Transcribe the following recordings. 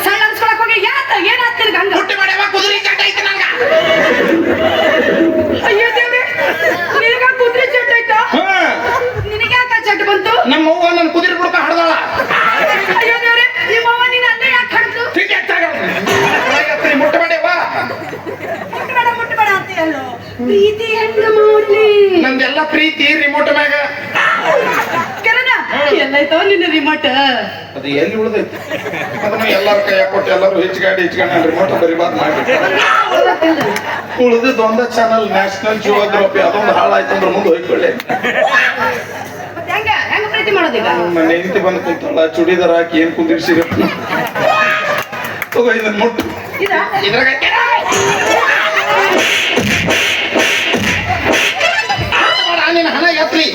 ಸಣ್ಣ ಅನ್ಸ್ಕೊಳಕ್ ಹೋಗಿ ಯಾಕ ಏನಾಗ್ತಿರ್ಗ ಹಂಗ ಹುಟ್ಟಿ ಮಾಡ್ಯಾವ ಕುದುರೆ ಚಟ ಐತಿ ನಂಗ. ಅಯ್ಯೋ ದೇವ್ರೆ ನಿನಗ ಕುದುರೆ ಚಟ್ ಆಯ್ತಾ ನಿನಗೆ ಯಾಕ ಚಟ್ ಬಂತು ನಮ್ಮ ಅವ್ವ ನನ್ನ ಕುದುರೆ ಬಿಡ್ಕ ಹಡ್ದಾಳ. ಅಯ್ಯೋ ದೇವ್ರೆ ನಿಮ್ಮ ಅವ್ವ ನೀನು ಅಲ್ಲೇ ಯಾಕೆ ಹಡ್ದು ತಿಂಡಿ ಮುಟ್ಟ ಮಾಡ್ಯಾವ ಮುಟ್ಟಬೇಡ ಅಂತೀಯಲ್ಲೋ ಪ್ರೀತಿ ಹೆಂಗ ಮಾಡ್ಲಿ ನಂದೆಲ್ಲ ಪ್ರೀತಿ ರಿಮೋಟ್ ಮ್ಯಾಗ ಕರಣ ಎಲ್ಲೈತೋ ನಿನ್ನ ರಿಮೋಟ್ ಅದು ಎಲ್ಲಿ ಉಳ್ದೈತಿ ಅದನ್ನ ಎಲ್ಲಾರ ಕೈ ಕೊಟ್ಟು ಎಲ್ಲರೂ ಹೆಚ್ಚಿಗಾಡಿ ರಿಮೋಟ್ ಬರಿಬಾರ್ದು ಮಾಡಿ ಉಳಿದಿದ್ದು ಒಂದ ಚಾನಲ್ ನ್ಯಾಷನಲ್ ಜಿಯೋಗ್ರಫಿ ಅದೊಂದು ಹಾಳಾಯ್ತು ಅಂದ್ರೆ ಮುಂದೆ ಹೋಯ್ಕೊಳ್ಳಿ. ಹೆಂಗ ಹೆಂಗ ಪ್ರೀತಿ ಮಾಡೋದೀಗ ನನ್ನ ಹೆಂಡತಿ ಬಂದು ಕುಂತಾಳ ಚುಡಿದಾರ ಹಾಕಿ ಏನ್ ಕುಂದಿರ್ಸಿರಿ ತಗೋ ಇದನ್ನ ಮುಟ್ಟು ಇದ್ರಾಗ ನಿನ್ನ ಹಣ ಎತ್ರಿ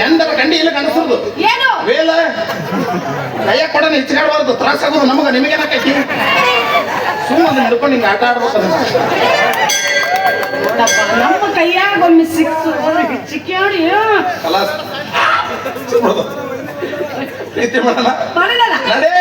ಎಂದರ ಗಂಡಿ ಇಲ್ಲ ಗಂಡಸರ್ದು ಏನು ವೇಲ ಕೈಯ ಕೊಡ ಹೆಚ್ಚಿಗಾಡಬಾರ್ದು ತ್ರಾಸ ಆಗೋದು ನಮಗ ನಿಮಗೇನಾಕೈತಿ ಸುಮ್ಮನೆ ಹಿಡ್ಕೊಂಡು ಹಿಂಗೆ ಆಟ ಆಡ್ಬೇಕು ನಮ್ಮ ಕೈಯಾಗ ಒಮ್ಮೆ ಸಿಕ್ತು ಹೆಚ್ಚಿಕ್ಯಾಡಿ ಕಲಾಸ್ ಪ್ರೀತಿ ಮಾಡೋಣ ಮಾಡಲ್ಲ ನಡೇ